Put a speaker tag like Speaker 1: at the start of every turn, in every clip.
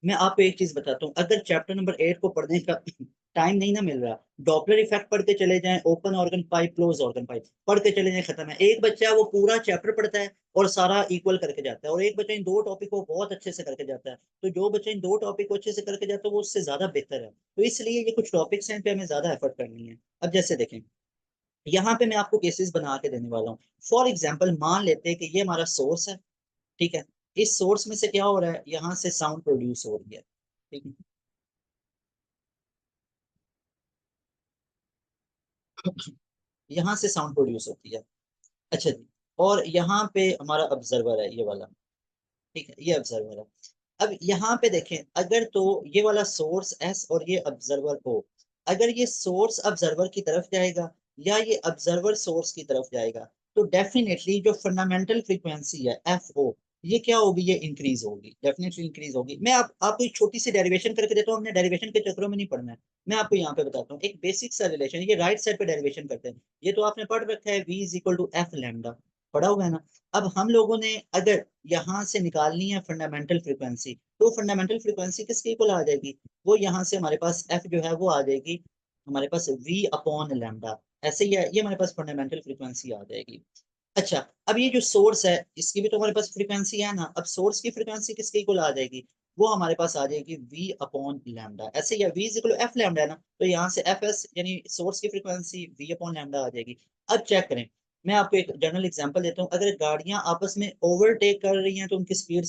Speaker 1: मैं आपको एक चीज बताता हूँ, अगर चैप्टर नंबर 8 को पढ़ने का टाइम नहीं ना मिल रहा, डॉपलर इफेक्ट पढ़ते चले जाएं, open organ pipe, close organ pipe पढ़ते चले जाएं, खत्म है। एक बच्चा वो पूरा चैप्टर पढ़ता है और सारा इक्वल करके जाता है, और एक बच्चा इन दो टॉपिक को बहुत अच्छे से करके जाता है। तो जो बच्चा इन दो टॉपिक को अच्छे से करके जाता है वो उससे ज्यादा बेहतर है। तो इसलिए ये कुछ टॉपिक्स हैं पे हमें ज्यादा एफर्ट करनी है। अब जैसे देखें, यहाँ पे मैं आपको केसेस बना के देने वाला हूँ। फॉर एग्जाम्पल मान लेते हैं कि ये हमारा सोर्स है, ठीक है। इस सोर्स में से क्या हो रहा है, यहाँ से साउंड प्रोड्यूस हो रही है, ठीक है। यहाँ से साउंड प्रोड्यूस होती है। अच्छा जी, और यहाँ पे हमारा ऑब्जर्वर है ये वाला, ठीक है, ये ऑब्जर्वर है। अब यहाँ पे देखें, अगर तो ये वाला सोर्स एस और ये ऑब्जर्वर ओ, अगर ये सोर्स ऑब्जर्वर की तरफ जाएगा या ये ऑब्जर्वर सोर्स की तरफ जाएगा, तो डेफिनेटली जो फंडामेंटल फ्रीक्वेंसी है एफ ओ, ये क्या होगी, ये इंक्रीज होगी, डेफिनेटली इंक्रीज होगी। मैं आपको एक छोटी सी डेरिवेशन करके देता हूँ, हमने डेरिवेशन के चक्रों में नहीं पढ़ना है। मैं आपको यहाँ पे बताता हूँ एक बेसिक सा रिलेशन, ये राइट साइड पे डेरिवेशन करते हैं। ये तो आपने पढ़ रखा है, v is equal to F lambda, पढ़ा हुआ है ना। अब हम लोगों ने अगर यहाँ से निकालनी है फंडामेंटल फ्रीक्वेंसी, तो फंडामेंटल फ्रीक्वेंसी किसके इक्वल आ जाएगी, वो यहाँ से हमारे पास एफ जो है वो आ जाएगी हमारे पास v अपॉन लैम्डा, ऐसे ही है, ये हमारे पास फंडामेंटल फ्रीक्वेंसी आ जाएगी। अच्छा, अब ये जो सोर्स है इसकी भी तो हमारे पास फ्रीक्वेंसी है ना, अब सोर्स की फ्रीक्वेंसी किसके इक्वल आ जाएगी, वो हमारे पास आ जाएगी v अपॉन लैम्डा, ऐसे ही है, v is equal F lambda है ना, तो यहाँ से एफ एस यानी सोर्स की फ्रीक्वेंसी v अपॉन लैम्डा आ जाएगी। अब चेक करें, मैं आपको एक जनरल एग्जांपल देता हूँ, अगर गाड़ियां आपस में ओवरटेक कर रही हैं तो उनकी स्पीड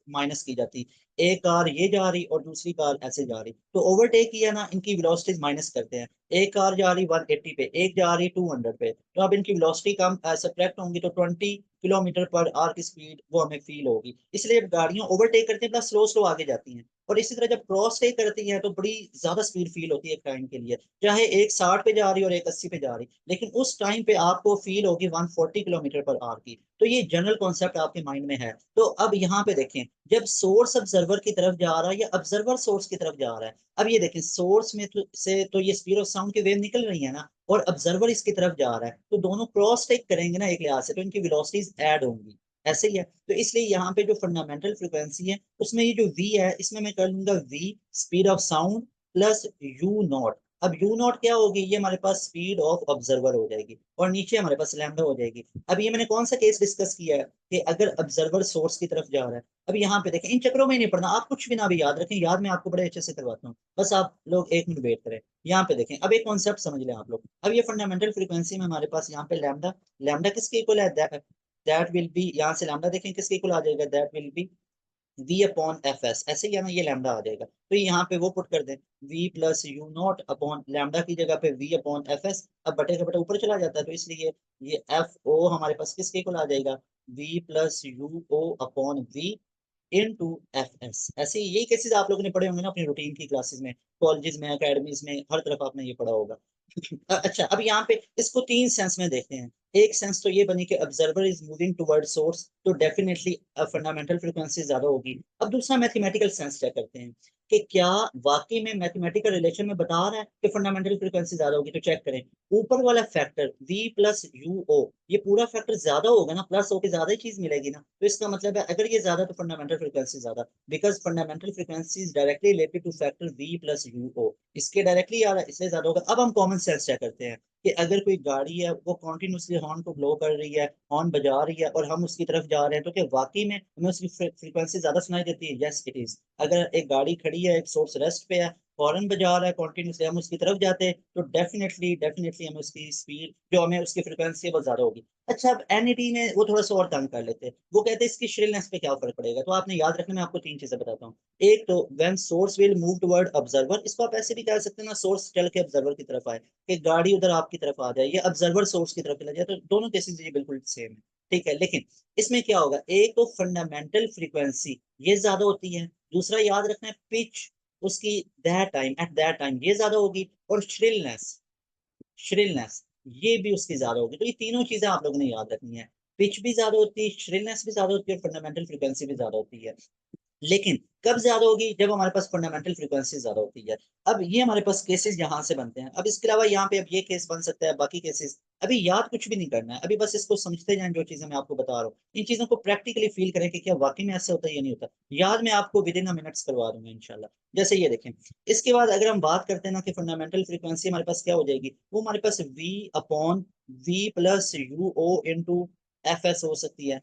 Speaker 1: माइनस की जाती, एक कार ये जा रही और दूसरी कार ऐसे जा रही, तो ओवरटेक किया ना, इनकी वेलोसिटीज माइनस करते हैं। एक कार जा रही 180 पे, एक जा रही 200 पे, तो अब इनकी वेलोसिटी कम सब्ट्रैक्ट होंगी, तो 20 किलोमीटर पर आवर की स्पीड वो हमें फील होगी। इसलिए गाड़ियां ओवरटेक करती हैं प्लस स्लो स्लो आगे जाती हैं, और इसी तरह जब क्रॉस टेक करती हैं तो बड़ी ज्यादा स्पीड फील होती है एक टाइम के लिए, चाहे एक 60 पे जा रही और एक 80 पे जा रही, लेकिन उस टाइम पे आपको फील होगी 140 किलोमीटर पर आवर की। तो ये जनरल कॉन्सेप्ट आपके माइंड में है। तो अब यहाँ पे देखें, जब सोर्स ऑब्जर्वर की तरफ जा रहा है या ऑब्जर्वर सोर्स की तरफ जा रहा है, अब ये देखें सोर्स में से तो ये स्पीड ऑफ साउंड की वेव निकल रही है ना, और ऑब्जर्वर इसकी तरफ जा रहा है, तो दोनों क्रॉस टेक करेंगे ना एक लिहाज से, तो इनकी वेलोसिटीज ऐड होंगी, ऐसे ही है। तो इसलिए यहाँ पे जो फंडामेंटल फ्रिक्वेंसी है उसमें ये जो v है, इसमें मैं कर लूंगा v speed of sound plus u not. अब u नॉट क्या होगी, ये हमारे पास स्पीड ऑफ ऑब्जर्वर हो जाएगी, और नीचे हमारे पास लैम्डा हो जाएगी। अब ये मैंने कौन सा केस डिस्कस किया है, कि अगर ऑब्जर्वर सोर्स की तरफ जा रहा है। अब यहाँ पे देखें, इन चक्रों में ही नहीं पढ़ना, आप कुछ भी ना भी याद रखें, याद मैं आपको बड़े अच्छे से करवाता हूँ, बस आप लोग एक मिनट वेट करें। यहाँ पे देखें, अब एक कॉन्सेप्ट समझ लें आप लोग। अब ये फंडामेंटल फ्रीक्वेंसी में हमारे पास यहाँ पे लैम्डा, लैम्डा किसके इक्वल है, दैट विल बी, यहाँ से लैम्डा देखें किसके इक्वल आ जाएगा, that will be v upon F S, ऐसे ही है ना, ये लैम्डा आ जाएगा, तो यहाँ पे वो पुट कर दें, v plus you not upon lambda की जगह पे v अपॉन एफ एस, अब बटे का बटा ऊपर चला जाता है, तो इसलिए ये एफ ओ हमारे पास किसके इक्वल आ जाएगा, v plus U O upon v into F S. ऐसे यही केसेस आप लोगों ने पढ़े होंगे ना अपनी रूटीन की क्लासेस में, कॉलेजेस में, अकेडमीज में, हर तरफ आपने ये पढ़ा होगा। अच्छा, अब यहाँ पे इसको तीन सेंस में देखते हैं। एक सेंस तो ये बनी कि observer is moving toward source, तो डेफिनेटली फंडामेंटल फ्रीक्वेंसी ज्यादा होगी। अब दूसरा मैथमेटिकल सेंस चेक करते हैं कि क्या वाकई में मैथमेटिकल रिलेशन में बता रहा है कि फंडामेंटल फ्रीक्वेंसी ज्यादा होगी, तो चेक करें, ऊपर वाला फैक्टर v प्लस यू ओ, ये पूरा फैक्टर ज्यादा होगा ना, प्लस होके ज्यादा ही चीज मिलेगी ना, तो इसका मतलब है अगर ये ज्यादा तो फंडामेंटल फ्रीक्वेंसी ज्यादा, because fundamental frequency is directly related to factor v plus U O, इसके डायरेक्टली आ रहा है इसलिए ज्यादा होगा। अब हम कॉमन सेंस चेक करते हैं कि अगर कोई गाड़ी है वो कॉन्टिन्यूसली हॉर्न को ब्लो कर रही है, हॉर्न बजा रही है, और हम उसकी तरफ जा रहे हैं, तो क्या वाकई में हमें उसकी फ्रीक्वेंसी ज्यादा सुनाई देती है, यस इट इज। अगर एक गाड़ी खड़ी है, एक सोर्स रेस्ट पे है, हॉर्न बजा रहा है कॉन्टिन्यूसली, हम उसकी तरफ जाते हैं, तो डेफिनेटली डेफिनेटली हमें उसकी स्पीड जो हमें उसकी फ्रीक्वेंसी है वो ज्यादा होगी। अच्छा, अब एनईटी में वो थोड़ा सा और तंग कर लेते हैं, वो कहते हैं इसकी श्रिलनेस पे क्या फर्क पड़ेगा, तो आपने याद रखना, मैं आपको तीन चीजें बताता हूँ। एक तो when source will move toward observer, इसको आप ऐसे भी कह सकते हैं ना, सोर्स चल के ऑब्जर्वर की तरफ आए, कि गाड़ी उधर आपकी तरफ आ जाए, या ऑब्जर्वर सोर्स की तरफ चला जाए, तो दोनों केसेस ये बिल्कुल सेम है, ठीक है। लेकिन इसमें क्या होगा, एक तो फंडामेंटल फ्रीक्वेंसी ये ज्यादा होती है, दूसरा याद रखना है पिच उसकी that time at that time ये ज्यादा होगी, और श्रिलनेस, श्रिलनेस ये भी उसकी ज्यादा होगी। तो ये तीनों चीजें आप लोगों ने याद रखनी है, पिच भी ज्यादा होती है, श्रिलनेस भी ज्यादा होती है, और फंडामेंटल फ्रीक्वेंसी भी ज्यादा होती है। लेकिन कब ज्यादा होगी, जब हमारे पास फंडामेंटल फ्रीक्वेंसी ज्यादा होती है। अब ये हमारे पास केसेस यहाँ से बनते हैं। अब इसके अलावा यहाँ पे अब ये केस बन सकता है, बाकी केसेस अभी याद कुछ भी नहीं करना है, अभी बस इसको समझते जाएं जो चीजें मैं आपको बता रहा हूँ, इन चीजों को प्रैक्टिकली फील करें कि क्या वाकई में ऐसे होता है या नहीं होता। याद मैं आपको विद इन मिनट्स करवा दूंगा इंशाल्लाह। जैसे ये देखें, इसके बाद अगर हम बात करते हैं ना कि फंडामेंटल फ्रीक्वेंसी हमारे पास क्या हो जाएगी, वो हमारे पास V upon V plus U O into F S हो सकती है।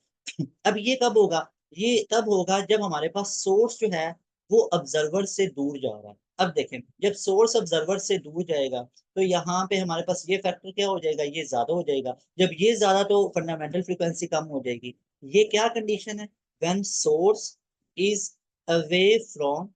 Speaker 1: अब ये कब होगा, ये तब होगा जब हमारे पास सोर्स जो है वो ऑब्जर्वर से दूर जा रहा है। अब देखें, जब सोर्स ऑब्जर्वर से दूर जाएगा तो यहाँ पे हमारे पास ये फैक्टर क्या हो जाएगा, ये ज्यादा हो जाएगा। जब ये ज्यादा तो फंडामेंटल फ्रीक्वेंसी कम हो जाएगी। ये क्या कंडीशन है, when source is away from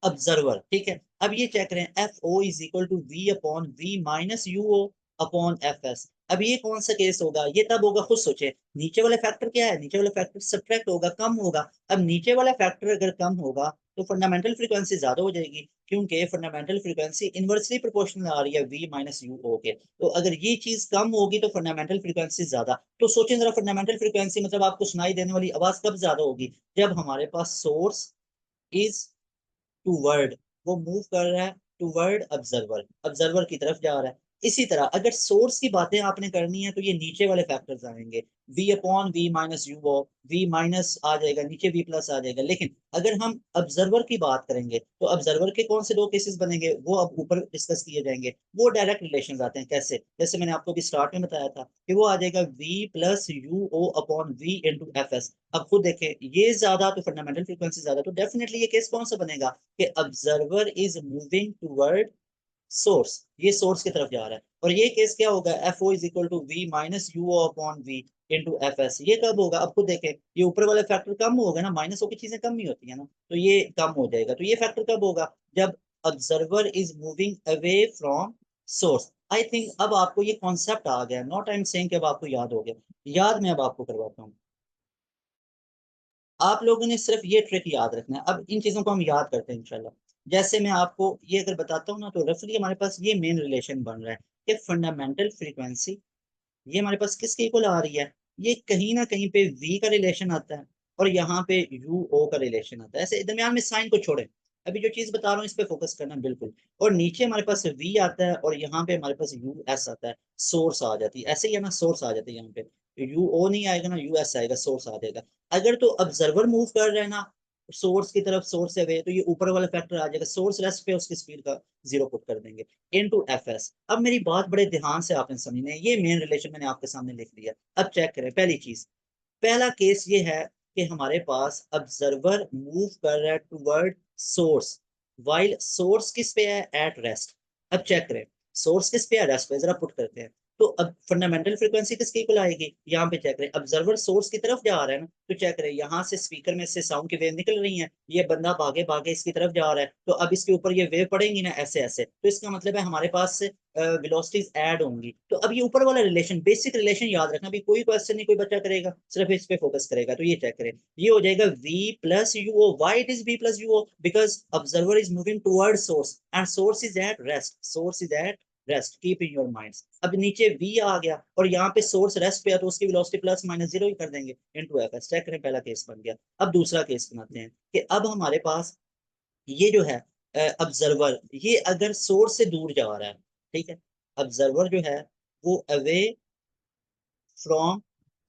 Speaker 1: observer, ठीक है। अब ये चेक करें, F O is equal to V upon V minus U O upon F S. अब ये कौन सा केस होगा, ये तब होगा, खुद सोचे, नीचे वाला फैक्टर क्या है, नीचे वाला फैक्टर सब्ट्रैक्ट होगा, कम होगा। अब नीचे वाला फैक्टर अगर कम होगा तो फंडामेंटल फ्रीक्वेंसी ज्यादा हो जाएगी, क्योंकि फंडामेंटल फ्रीक्वेंसी इनवर्सली प्रोपोर्शनल आ रही है वी माइनस यू ओ के। तो अगर ये चीज कम होगी तो फंडामेंटल फ्रीक्वेंसी ज्यादा। तो सोचें जरा, फंडामेंटल फ्रीक्वेंसी मतलब आपको सुनाई देने वाली आवाज कब ज्यादा होगी, जब हमारे पास सोर्स इज टूवर्ड, वो मूव कर रहा है टूवर्ड ऑब्जर्वर, ऑब्जर्वर की तरफ जा रहा है। इसी तरह अगर सोर्स की बातें आपने करनी है तो ये नीचे वाले फैक्टर्स आएंगे, v upon V minus U, V minus आ जाएगा नीचे, v प्लस आ जाएगा। लेकिन अगर हम ऑब्जर्वर की बात करेंगे तो ऑब्जर्वर के कौन से दो केसेस बनेंगे, वो अब ऊपर डिस्कस किए जाएंगे। वो डायरेक्ट रिलेशन आते हैं, कैसे, जैसे मैंने आपको भी स्टार्ट में बताया था कि वो आ जाएगा v plus U O upon V into F S. अब खुद देखें, ये ज्यादा तो फंडामेंटल फ्रीक्वेंसी ज्यादा, तो डेफिनेटली ये केस कौन सा बनेगा कि observer is moving toward source, ये सोर्स की तरफ जा रहा है। और ये केस क्या होगा, F O is equal to V minus U O upon V into F S. ये कब होगा, अब खुद देखें, ये ऊपर वाला फैक्टर कम होगा ना, माइनस होकर चीजें कम ही होती है ना, तो ये कम हो जाएगा। तो ये फैक्टर कब होगा, जब observer is moving away from source. I think अब आपको ये कॉन्सेप्ट आ गया, नॉट आई एम सेइंग कि अब आपको याद हो गया। याद मैं अब आपको करवाता हूँ। आप लोगों ने सिर्फ ये ट्रिक याद रखना है, अब इन चीजों को हम याद करते हैं इंशाल्लाह। जैसे मैं आपको ये अगर बताता हूँ ना, तो रफली हमारे पास ये मेन रिलेशन बन रहा है कि फंडामेंटल फ्रीक्वेंसी ये हमारे पास किसके इक्वल आ रही है, ये कहीं ना कहीं पे v का रिलेशन आता है और यहाँ पे u o का रिलेशन आता है। ऐसे दरमियान में साइन को छोड़े, अभी जो चीज बता रहा हूँ इस पे फोकस करना बिल्कुल। और नीचे हमारे पास v आता है और यहाँ पे हमारे पास u s आता है, सोर्स आ जाती है, ऐसे ही है ना, सोर्स आ जाती है यहाँ पे। u o नहीं आएगा ना, u s आएगा, सोर्स आ जाएगा। अगर तो ऑब्जर्वर मूव कर रहा है ना सोर्स की तरफ, सोर्स से वे, तो ये ऊपर वाला फैक्टर आ जाएगा, सोर्स रेस्ट पे उसकी स्पीड का जीरो पुट कर देंगे इनटू एफ एस। अब मेरी बात बड़े ध्यान से आपने समझनी है, ये मेन रिलेशन मैंने आपके सामने लिख दिया। अब चेक करें, पहली चीज, पहला केस ये है कि हमारे पास ऑब्जर्वर मूव कर रहा है टुवर्ड सोर्स, वाइल सोर्स किस पे है, एट रेस्ट। अब चेक करें, सोर्स किस पे है, रेस्ट पे, जरा पुट करते हैं। तो अब फंडामेंटल फ्रीक्वेंसी किसकी इक्वल आएगी, यहाँ पे चेक करें, ऑब्जर्वर सोर्स की तरफ जा रहा है ना, तो चेक करें यहाँ से स्पीकर में से साउंड की वेव निकल रही है, ये बंदा भागे भागे इसकी तरफ जा रहा है, तो अब इसके ऊपर ये वेव पड़ेंगी ना ऐसे ऐसे, तो इसका मतलब है हमारे पास वेलोसिटीज ऐड होंगी। तो अब ये ऊपर वाला रिलेशन, बेसिक रिलेशन याद रखना, भी कोई क्वेश्चन नहीं कोई बच्चा करेगा, सिर्फ इस पे फोकस करेगा। तो ये चेक करें, ये हो जाएगा v plus U O. Why it is v plus U O, because observer is moving toward source and source is at rest, source is at rest, keep in your minds. अब नीचे v आ गया और यहाँ पे source rest पे है, तो उसकी वेलोसिटी प्लस माइनस जीरो ही कर देंगे इनटू एफ एस। चेक करें, पहला केस बन गया। अब दूसरा केस बनाते हैं कि अब हमारे पास ये जो है ऑब्जर्वर, ये अगर सोर्स से दूर जा रहा है, ठीक है, ऑब्जर्वर जो है वो अवे फ्रॉम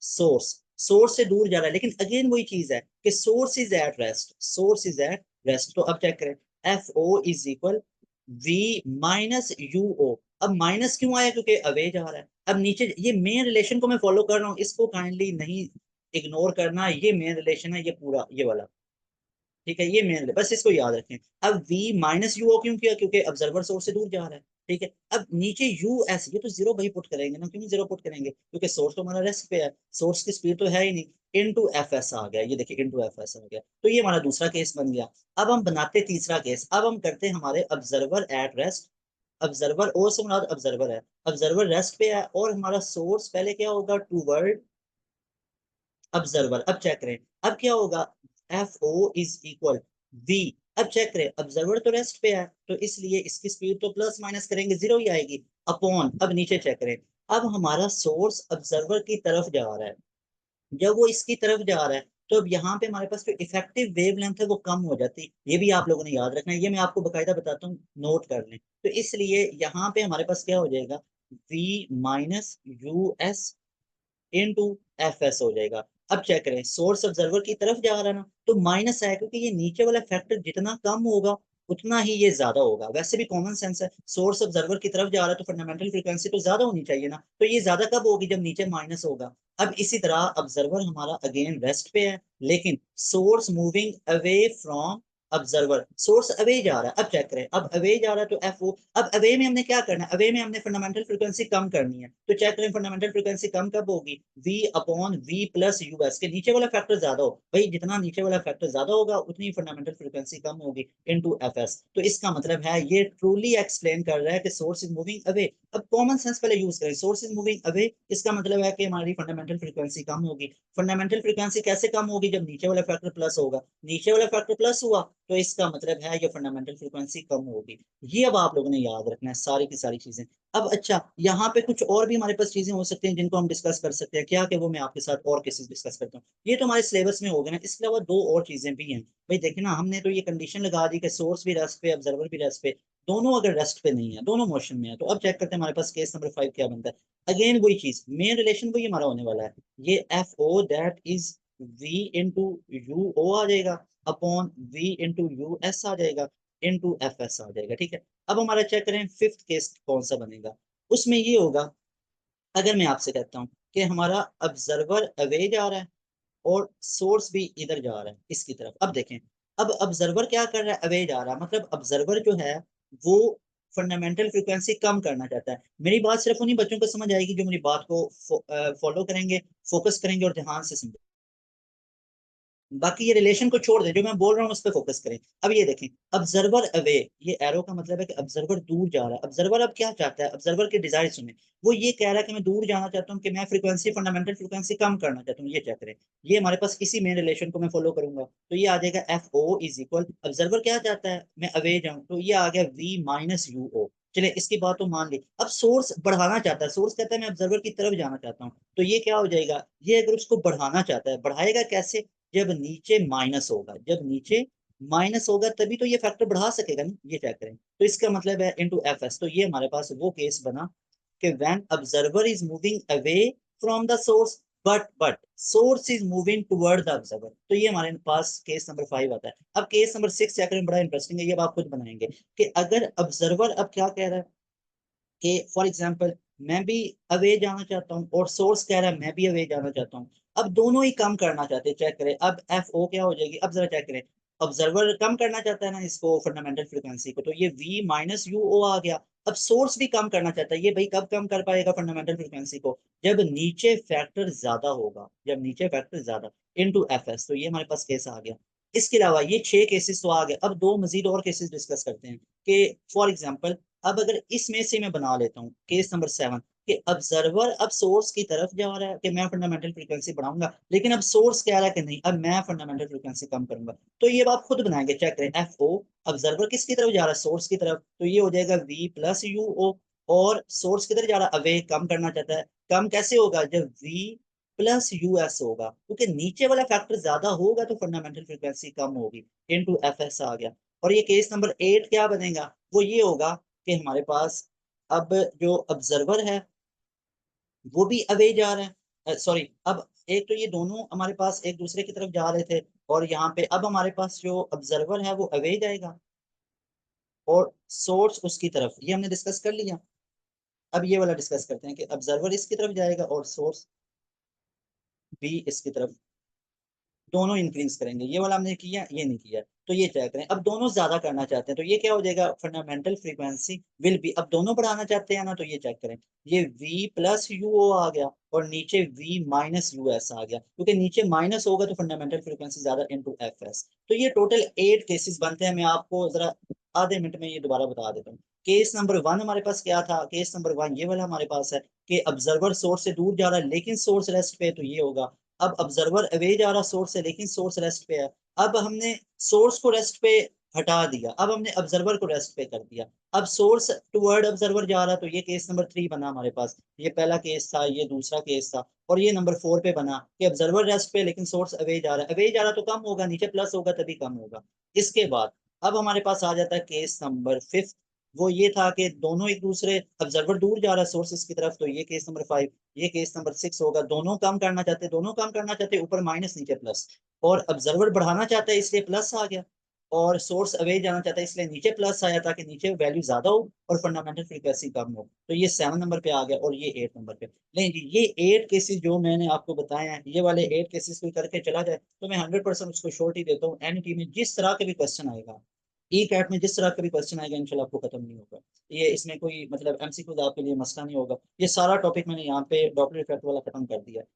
Speaker 1: सोर्स, सोर्स से दूर जा रहा है, लेकिन अगेन वही चीज है कि source is at rest, source is at rest. तो अब चेक करें, F O is equal V minus U O. अब माइनस क्यों आया, क्योंकि अवे जा रहा है। अब नीचे ये मेन रिलेशन को मैं फॉलो कर रहा हूँ, इसको काइंडली नहीं इग्नोर करना, ये मेन रिलेशन है, ये पूरा ये वाला, ठीक है, ये मेन, बस इसको याद रखें। अब v माइनस यू क्यों किया, क्योंकि ऑब्जर्वर सोर्स से दूर जा रहा है, ठीक है। अब नीचे यू एस, ये तो जीरो भाई पुट करेंगे ना, क्यों जीरो पुट करेंगे, क्योंकि सोर्स तो हमारा रेस्ट पे है, सोर्स की स्पीड तो है ही नहीं, इनटू एफ एस आ गया, ये देखिए इनटू एफ एस आ गया। तो ये हमारा दूसरा केस बन गया। अब हम बनाते तीसरा केस, अब हम करते हैं हमारे ऑब्जर्वर एट रेस्ट, ऑब्जर्वर ओ से मुराद ऑब्जर्वर है, ऑब्जर्वर रेस्ट पे है और हमारा सोर्स पहले क्या होगा, टूवर्ड ऑब्जर्वर। अब चेक करें, अब क्या होगा, F O is equal V. अब चेक करें, ऑब्जर्वर तो रेस्ट पे है, तो इसलिए इसकी स्पीड तो प्लस माइनस करेंगे जीरो ही आएगी, अपॉन, अब नीचे चेक करें, अब हमारा सोर्स ऑब्जर्वर की तरफ जा रहा है, जब वो इसकी तरफ जा रहा है तो अब यहाँ पे हमारे पास जो इफेक्टिव वेवलेंथ है वो कम हो जाती है। ये भी आप लोगों ने याद रखना है, ये मैं आपको बकायदा बताता हूँ, नोट कर लें। तो इसलिए यहाँ पे हमारे पास क्या हो जाएगा, V minus U S into F S हो जाएगा। अब चेक करें, सोर्स ऑब्जर्वर की तरफ जा रहा है ना, तो माइनस है, क्योंकि ये नीचे वाला फैक्टर जितना कम होगा उतना ही ये ज्यादा होगा। वैसे भी कॉमन सेंस है, सोर्स ऑब्जर्वर की तरफ जा रहा है तो फंडामेंटल फ्रीक्वेंसी तो ज्यादा होनी चाहिए ना, तो ये ज्यादा कब होगी, जब नीचे माइनस होगा। अब इसी तरह ऑब्जर्वर हमारा अगेन रेस्ट पे है, लेकिन source moving away from observer, source away जा रहा है। अब चेक करें, अब अवे जा रहा है तो एफ ओ, अब अवे में हमने क्या करना है, अवे में हमने फंडामेंटल फ्रीक्वेंसी कम करनी है। तो चेक करें फंडामेंटल फ्रीक्वेंसी कम कब होगी, v upon v plus U S, के नीचे वाला फैक्टर ज्यादा हो, भाई जितना नीचे वाला फैक्टर ज्यादा होगा उतनी फंडामेंटल फ्रीक्वेंसी कम होगी, इनटू एफ एस। तो इसका मतलब है ये ट्रूली एक्सप्लेन कर रहा है कि सोर्स इज मूविंग अवे। अब कॉमन सेंस पहले यूज करें, सोर्स इज मूविंग अवे, इसका मतलब है कि हमारी फंडामेंटल फ्रीक्वेंसी कम होगी। फंडामेंटल फ्रीक्वेंसी कैसे कम होगी, जब नीचे वाला फैक्टर प्लस होगा, नीचे वाला फैक्टर प्लस हुआ तो इसका मतलब है ये फंडामेंटल फ्रीक्वेंसी कम होगी। ये अब आप लोगों ने याद रखना है सारी की सारी चीजें। अब अच्छा, यहाँ पे कुछ और भी हमारे पास चीजें हो सकती हैं जिनको हम डिस्कस कर सकते हैं, क्या कि वो मैं आपके साथ और केसेस डिस्कस करता हूँ। ये तो हमारे सिलेबस में हो गए ना, इसके अलावा दो और चीजें भी हैं। भाई देखिए ना, हमने तो ये कंडीशन लगा दी कि सोर्स भी रेस्ट पे, ऑब्जर्वर भी रेस्ट पे, दोनों अगर रेस्ट पे नहीं है, दोनों मोशन में है, तो अब चेक करते हैं हमारे पास केस नंबर 5 क्या बनता है। अगेन वही चीज, मेन रिलेशन वही हमारा होने वाला है, ये F O that is V into U O आ जाएगा, upon V into U S आ जाएगा, इंटू एफ एस आ जाएगा। ठीक है, अब हमारा चेक करें फिफ्थ केस कौन सा बनेगा। उसमें ये होगा, अगर मैं आपसे कहता हूँ कि हमारा ऑब्जर्वर अवे जा रहा है और सोर्स भी इधर जा रहा है इसकी तरफ। अब देखें, अब ऑब्जर्वर क्या कर रहा है, अवे जा रहा है, मतलब ऑब्जर्वर जो है वो फंडामेंटल फ्रीक्वेंसी कम करना चाहता है। मेरी बात सिर्फ उन्हीं बच्चों को समझ आएगी जो मेरी बात को फॉलो करेंगे, फोकस करेंगे और ध्यान से समझेंगे। बाकी ये रिलेशन को छोड़ दें, जो मैं बोल रहा हूँ उस पर फोकस करें। अब ये देखें, ऑब्जर्वर अवे, ये एरो का मतलब है कि ऑब्जर्वर दूर जा रहा है। ऑब्जर्वर अब क्या चाहता है, ऑब्जर्वर के डिजायर सुने, वो ये कह रहा है कि मैं दूर जाना चाहता हूँ, कि मैं फ्रीक्वेंसी फंडामेंटल फ्रीक्वेंसी कम करना चाहता हूँ। ये चेक करें, ये हमारे पास इसी मेन रिलेशन को मैं फॉलो करूंगा, तो ये आ जाएगा F O is equal, observer क्या चाहता है, मैं अवे जाऊं, तो ये आ गया वी माइनस यू ओ। चले इसकी बात तो मान ली। अब सोर्स बढ़ाना चाहता है, सोर्स कहता है मैं ऑब्जर्वर की तरफ जाना चाहता हूँ, तो ये क्या हो जाएगा, ये अगर उसको बढ़ाना चाहता है, बढ़ाएगा कैसे, जब नीचे माइनस होगा, जब नीचे माइनस होगा तभी तो ये फैक्टर बढ़ा सकेगा ना। ये चेक करें, तो इसका मतलब है इनटू एफ एस। तो ये हमारे पास वो केस बना कि when observer is moving away from the source, but source is moving toward the observer, तो ये हमारे पास केस नंबर 5 आता है। अब केस नंबर 6 चेक करें, बड़ा इंटरेस्टिंग है, ये अब आप खुद बनाएंगे कि अगर ऑब्जर्वर अब क्या कह रहा है कि फॉर एग्जाम्पल मैं भी अवे जाना चाहता हूँ और सोर्स कह रहा है मैं भी अवे जाना चाहता हूँ, अब दोनों ही कम करना चाहते हैं। चेक करें, अब एफ ओ क्या हो जाएगी, अब जरा चेक करें, ऑब्जर्वर कम करना चाहता है ना इसको फंडामेंटल फ्रीक्वेंसी को, तो ये v माइनस यू ओ आ गया। अब सोर्स भी कम करना चाहता है, ये भाई कब कम कर पाएगा फंडामेंटल फ्रीक्वेंसी को, जब नीचे फैक्टर ज्यादा होगा, जब नीचे फैक्टर ज्यादा, इनटू एफ एस। तो ये हमारे पास केस आ गया। इसके अलावा ये 6 केसेस तो आ गए, अब दो मजीद और केसेस डिस्कस करते हैं कि फॉर एग्जाम्पल, अब अगर इसमें से मैं बना लेता हूँ केस नंबर 7, कि ऑब्जर्वर अब सोर्स की तरफ जा रहा है कि मैं फंडामेंटल फ्रीक्वेंसी बढ़ाऊंगा, लेकिन अब सोर्स कह रहा है कि नहीं, अब मैं फंडामेंटल फ्रीक्वेंसी कम करूंगा। तो ये आप खुद बनाएंगे, चेक करें, एफ ओ, ऑब्जर्वर किसकी तरफ जा रहा है, सोर्स की तरफ, तो ये हो जाएगा वी प्लस यू ओ, और सोर्स किधर जा रहा है, अवे, कम करना चाहता है। कम कैसे होगा, जब वी प्लस यू एस होगा, क्योंकि नीचे वाला फैक्टर ज्यादा होगा तो फंडामेंटल फ्रीक्वेंसी कम होगी, इनटू एफ एस आ गया। और ये केस नंबर 8 क्या बनेगा, वो ये होगा कि हमारे पास अब जो ऑब्जर्वर है वो भी अवे जा रहा है, सॉरी, अब एक तो ये दोनों हमारे पास एक दूसरे की तरफ जा रहे थे, और यहाँ पे अब हमारे पास जो ऑब्जर्वर है वो अवे जाएगा और सोर्स उसकी तरफ, ये हमने डिस्कस कर लिया। अब ये वाला डिस्कस करते हैं कि ऑब्जर्वर इसकी तरफ जाएगा और सोर्स भी इसकी तरफ, दोनों इंक्रीज करेंगे। ये वाला हमने किया, ये नहीं किया, तो ये तय करें। अब दोनों ज्यादा करना चाहते हैं तो ये क्या हो जाएगा, फंडामेंटल फ्रीक्वेंसी विल बी, अब दोनों बढ़ाना चाहते हैं ना, तो ये चेक करें, ये v प्लस यू ओ आ गया और नीचे v माइनस यू एस आ गया, क्योंकि नीचे माइनस होगा तो फंडामेंटल फ्रीक्वेंसी ज्यादा इनटू एफ एस। तो ये टोटल 8 केसेस बनते हैं। मैं आपको जरा आधे मिनट में ये दोबारा बता देता हूँ। केस नंबर 1 हमारे पास क्या था, केस नंबर 1 ये वाला हमारे पास है कि ऑब्जर्वर सोर्स से दूर जा रहा है लेकिन सोर्स रेस्ट पे, तो ये होगा। अब ऑब्जर्वर अवे जा रहा सोर्स से लेकिन सोर्स रेस्ट पे है, अब हमने सोर्स को रेस्ट पे हटा दिया, अब हमने ऑब्जर्वर को रेस्ट पे कर दिया। अब सोर्स टुवर्ड ऑब्जर्वर जा रहा, तो ये केस नंबर 3 बना हमारे पास, ये पहला केस था, ये दूसरा केस था, और ये नंबर 4 पे बना कि ऑब्जर्वर रेस्ट पे लेकिन सोर्स अवे जा रहा है। अवे जा रहा तो कम होगा, नीचे प्लस होगा तभी कम होगा। इसके बाद अब हमारे पास आ जाता है केस नंबर 5, वो ये था कि दोनों एक दूसरे, ऑब्जर्वर दूर जा रहा है सोर्सेस की तरफ, तो ये केस नंबर 5। ये केस नंबर 6 होगा, दोनों कम करना चाहते, दोनों कम करना चाहते, ऊपर माइनस नीचे प्लस, और ऑब्जर्वर बढ़ाना चाहता है इसलिए प्लस आ गया, और सोर्स अवे जाना चाहता है इसलिए नीचे प्लस आया ताकि नीचे वैल्यू ज्यादा हो और फंडामेंटल फ्रीक्वेंसी कम हो। तो ये 7 नंबर पे आ गया और ये 8 नंबर पे। नहीं जी, ये 8 केसेस जो मैंने आपको बताए हैं, ये वाले 8 केसेस कोई करके चला जाए तो मैं 100% उसको श्योरिटी देता हूँ, एनईटी में जिस तरह के भी क्वेश्चन आएगा, ई कैट में जिस तरह का भी क्वेश्चन आएगा इंशाल्लाह आपको खत्म नहीं होगा। ये इसमें कोई मतलब एमसीक्यू आपके लिए मसला नहीं होगा। ये सारा टॉपिक मैंने यहाँ पे डॉपलर इफेक्ट वाला खत्म कर दिया।